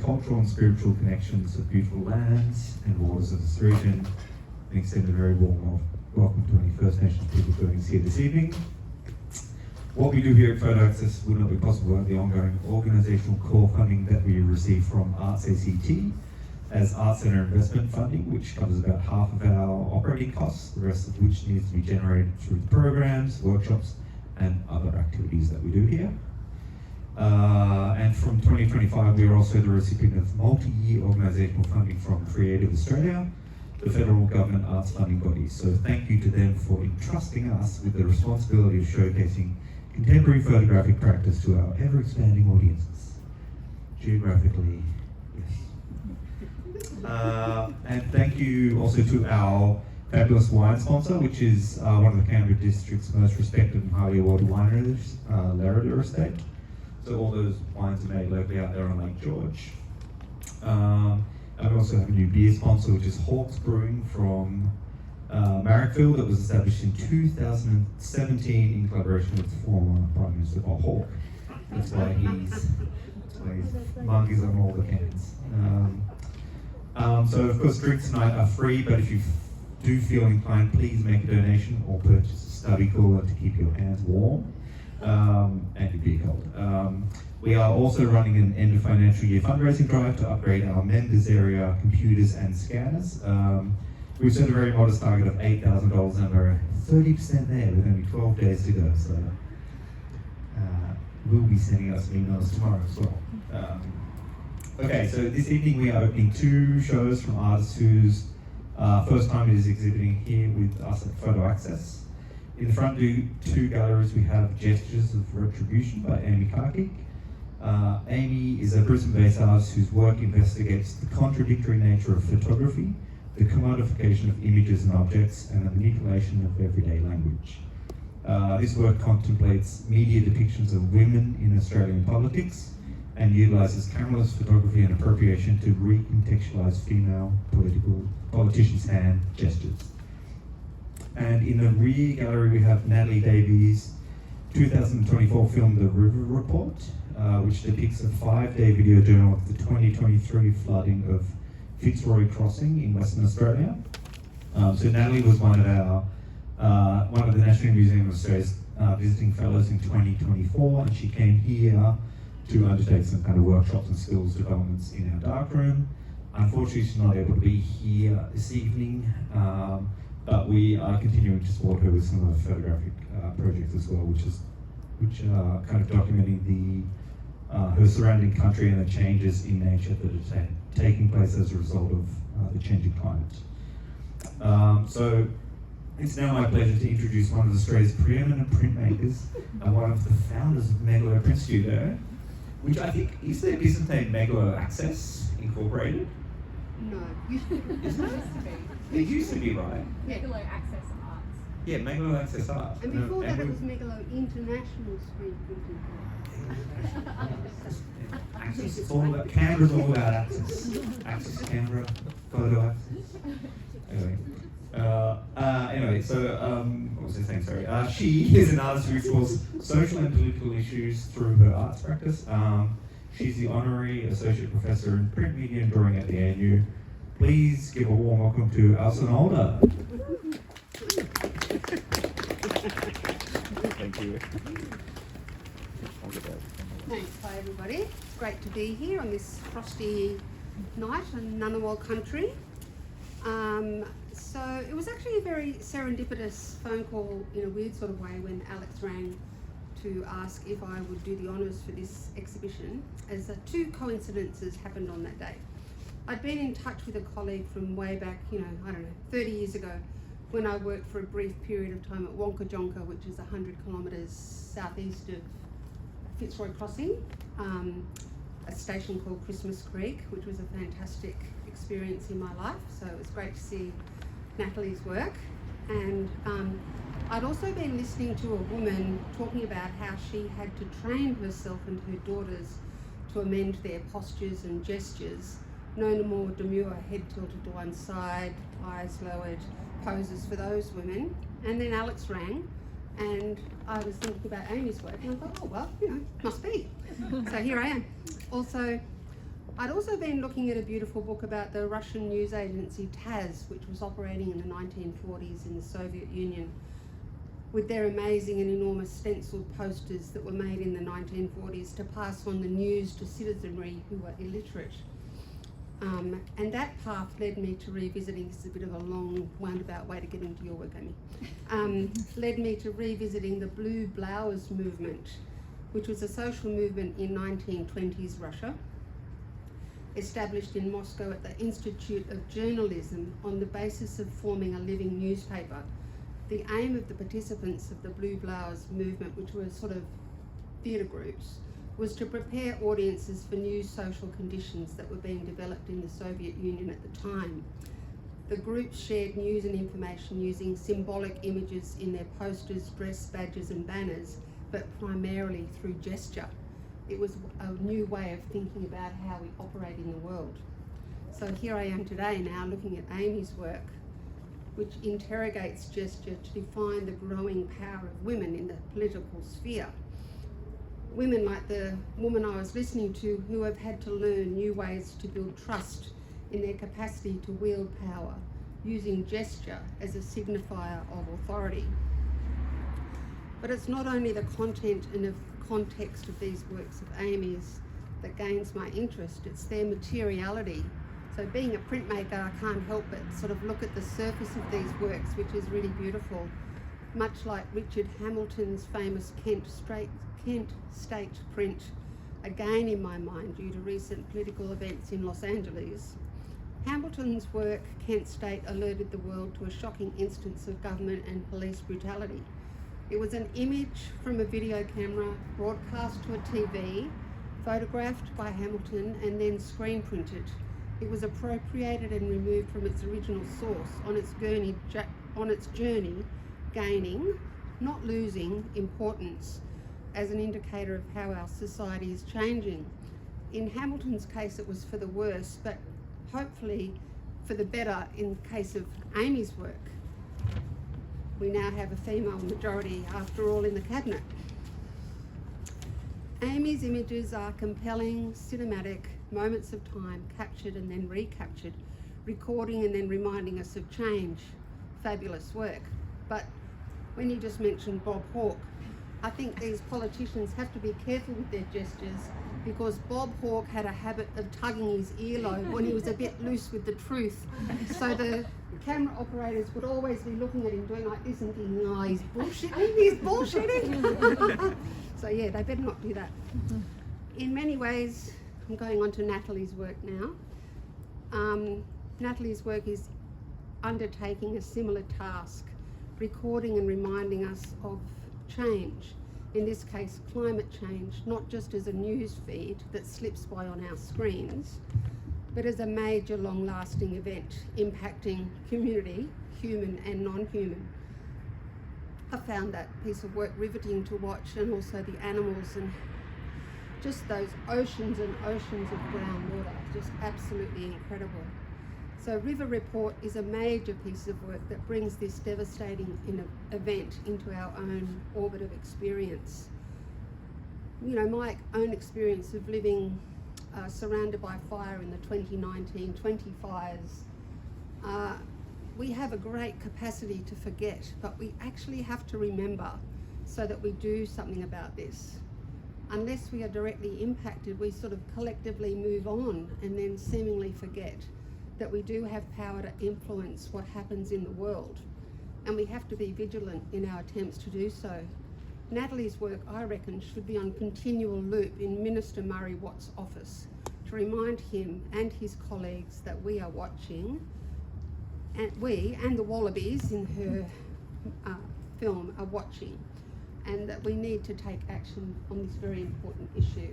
cultural and spiritual connections of beautiful lands and waters of this region, and extend a very warm welcome to any First Nations people joining us here this evening. What we do here at Photo Access would not be possible without the ongoing organisational core funding that we receive from Arts ACT as Arts Centre Investment Funding, which covers about half of our operating costs, the rest of which needs to be generated through the programs, workshops, and other activities that we do here. And from 2025, we are also the recipient of multi-year organisational funding from Creative Australia, the federal government arts funding body. So thank you to them for entrusting us with the responsibility of showcasing contemporary photographic practice to our ever-expanding audiences. Geographically, yes. And thank you also to our fabulous wine sponsor, which is one of the Canberra District's most respected and highly awarded wineries, Larida Estate. So all those wines are made locally out there on Lake George. And we also have a new beer sponsor, which is Hawke's Brewing from Marrickville, that was established in 2017 in collaboration with former Prime Minister Bob Hawke. That's why his mug is on all the cans. So of course drinks tonight are free, but if you do feel inclined, please make a donation or purchase a stubby cooler to keep your hands warm and your beer cold. We are also running an end of financial year fundraising drive to upgrade our members area computers and scanners. We've set a very modest target of $8,000 and we're 30% there with only 12 days to go. So we'll be sending out some emails tomorrow as well. Okay, so this evening we are opening two shows from artists whose first time is exhibiting here with us at Photo Access. In the front two galleries we have Gestures of Retribution by Amy Carkeek. Amy is a Brisbane-based artist whose work investigates the contradictory nature of photography, the commodification of images and objects, and the manipulation of everyday language. This work contemplates media depictions of women in Australian politics and utilises cameraless photography and appropriation to recontextualise female politicians' hand gestures. And in the rear gallery we have Natalie Davies' 2024 film The River Report, which depicts a 5-day video journal of the 2023 flooding of Fitzroy Crossing in Western Australia. So Natalie was one of the National Museum of Australia's visiting fellows in 2024, and she came here to undertake some kind of workshops and skills developments in our darkroom. Unfortunately, she's not able to be here this evening, but we are continuing to support her with some of the photographic projects as well, which are kind of documenting her surrounding country and the changes in nature that are taking place as a result of the changing climate. So it's now my pleasure to introduce one of Australia's preeminent printmakers and one of the founders of Megalo Print Studio, which I think is their business name Megalo Access Incorporated. No, Isn't it? It used to be, right? Megalo Access Arts. Yeah, Megalo Access Arts. and before that it was Megalo International Screen Printing. Access, it's all about, Canberra's all about access. Access Canberra, photo access. Anyway, so, what was I saying, sorry. She is an artist who explores social and political issues through her arts practice. She's the Honorary Associate Professor in Print Media and Drawing at the ANU. Please give a warm welcome to Alison Alder. Thank you. Thanks, hi everybody. It's great to be here on this frosty night in Ngunnawal country. So it was actually a very serendipitous phone call in a weird sort of way when Alex rang to ask if I would do the honours for this exhibition, as two coincidences happened on that day. I'd been in touch with a colleague from way back, 30 years ago, when I worked for a brief period of time at Wonkajonka, which is 100 kilometres southeast of Fitzroy Crossing, a station called Christmas Creek, which was a fantastic experience in my life. So it was great to see Natalie's work. And I'd also been listening to a woman talking about how she had to train herself and her daughters to amend their postures and gestures. No more demure, head tilted to one side, eyes lowered, poses for those women. And then Alex rang, and I was thinking about Amy's work, and I thought, oh well, must be. So here I am. Also, I'd also been looking at a beautiful book about the Russian news agency TASS, which was operating in the 1940s in the Soviet Union, with their amazing and enormous stenciled posters that were made in the 1940s to pass on the news to citizenry who were illiterate. And that path led me to revisiting, this is a bit of a long roundabout way to get into your work, Amy, led me to revisiting the Blue Blouse movement, which was a social movement in 1920s Russia, established in Moscow at the Institute of Journalism on the basis of forming a living newspaper. The aim of the participants of the Blue Blouse movement, which were sort of theatre groups, was to prepare audiences for new social conditions that were being developed in the Soviet Union at the time. The groups shared news and information using symbolic images in their posters, dress badges and banners, but primarily through gesture. It was a new way of thinking about how we operate in the world. So here I am today now looking at Amy's work, which interrogates gesture to define the growing power of women in the political sphere. Women like the woman I was listening to, who have had to learn new ways to build trust in their capacity to wield power, using gesture as a signifier of authority. But it's not only the content and the context of these works of Amy's that gains my interest, it's their materiality. So being a printmaker, I can't help but sort of look at the surface of these works, which is really beautiful, much like Richard Hamilton's famous Kent State print, again in my mind due to recent political events in Los Angeles. Hamilton's work, Kent State, alerted the world to a shocking instance of government and police brutality. It was an image from a video camera broadcast to a TV, photographed by Hamilton and then screen printed. It was appropriated and removed from its original source on its journey, gaining, not losing, importance as an indicator of how our society is changing. In Hamilton's case, it was for the worse, but hopefully for the better in the case of Amy's work. We now have a female majority, after all, in the cabinet. Amy's images are compelling, cinematic, moments of time captured and then recaptured, recording and then reminding us of change. Fabulous work. But when you just mentioned Bob Hawke, I think these politicians have to be careful with their gestures, because Bob Hawke had a habit of tugging his earlobe when he was a bit loose with the truth. So the camera operators would always be looking at him doing like this and thinking, oh, he's bullshitting. So yeah, they better not do that. In many ways, I'm going on to Natalie's work now. Natalie's work is undertaking a similar task, recording and reminding us of change. In this case, climate change, not just as a news feed that slips by on our screens, but as a major long-lasting event impacting community, human and non-human. I found that piece of work riveting to watch, and also the animals and just those oceans and oceans of groundwater, just absolutely incredible. So River Report is a major piece of work that brings this devastating event into our own orbit of experience. You know, my own experience of living surrounded by fire in the 2019-20 fires, we have a great capacity to forget, but we actually have to remember so that we do something about this. Unless we are directly impacted, we sort of collectively move on and then seemingly forget that we do have power to influence what happens in the world, and we have to be vigilant in our attempts to do so. Natalie's work, I reckon, should be on continual loop in Minister Murray Watt's office to remind him and his colleagues that we are watching, and we and the wallabies in her film are watching, and that we need to take action on this very important issue.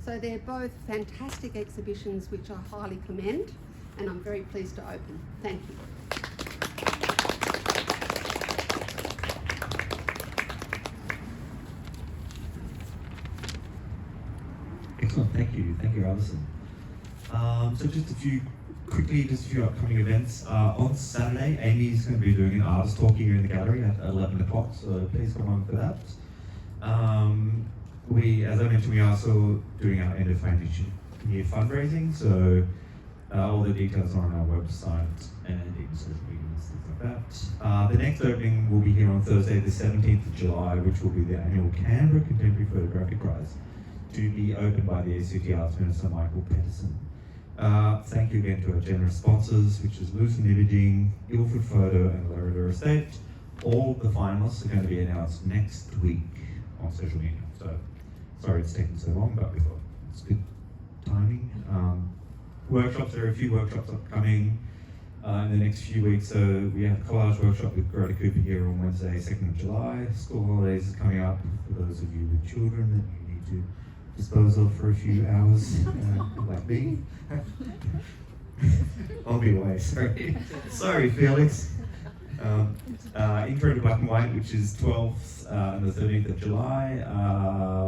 So they're both fantastic exhibitions which I highly commend, and I'm very pleased to open. Thank you. Excellent, thank you, Alison. So just a few upcoming events. On Saturday, Amy's going to be doing an artist talk here in the gallery at 11 o'clock, so please come on for that. As I mentioned, we are also doing our end of year fundraising. So all the details are on our website and in social media and things like that. The next opening will be here on Thursday, the 17th of July, which will be the annual Canberra Contemporary Photographic Prize, to be opened by the ACT Arts Minister Michael Peterson. Thank you again to our generous sponsors, which is Lucent Imaging, Ilford Photo, and Larada Estate. All the finalists are going to be announced next week on social media. So, sorry it's taken so long, but we thought it's good timing. Workshops, there are a few workshops upcoming in the next few weeks. So we have a collage workshop with Greta Cooper here on Wednesday, 2nd of July. School holidays is coming up for those of you with children that you need to dispose of for a few hours, like me. I'll be away, sorry. Sorry, Felix. Intro to Black and White, which is 12th and the 13th of July.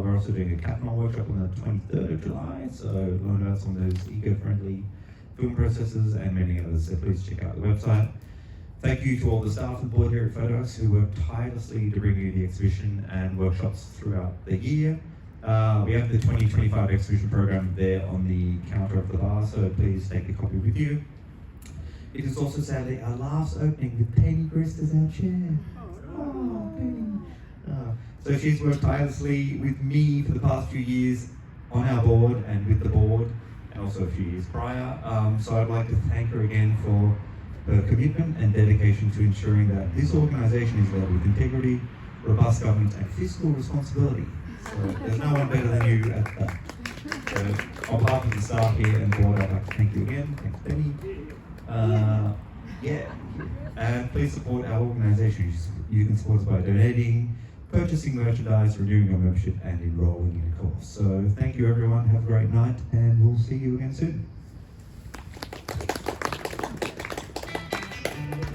We're also doing a Catmull workshop on the 23rd of July, so learn about some of those eco-friendly film processes and many others, so please check out the website. Thank you to all the staff and board here at Photos who worked tirelessly to bring you the exhibition and workshops throughout the year. We have the 2025 exhibition program there on the counter of the bar, so please take a copy with you. It is also sadly our last opening with Penny Grist as our chair. Oh, Penny. So she's worked tirelessly with me for the past few years on our board and with the board, and also a few years prior. So I'd like to thank her again for her commitment and dedication to ensuring that this organisation is led with integrity, robust governance, and fiscal responsibility. So there's no one better than you at that. So on behalf of the staff here and board, I'd like to thank you again. Thanks, Penny. And please support our organisation. You can support us by donating, purchasing merchandise, renewing your membership, and enrolling in a course. So thank you everyone, have a great night, and we'll see you again soon.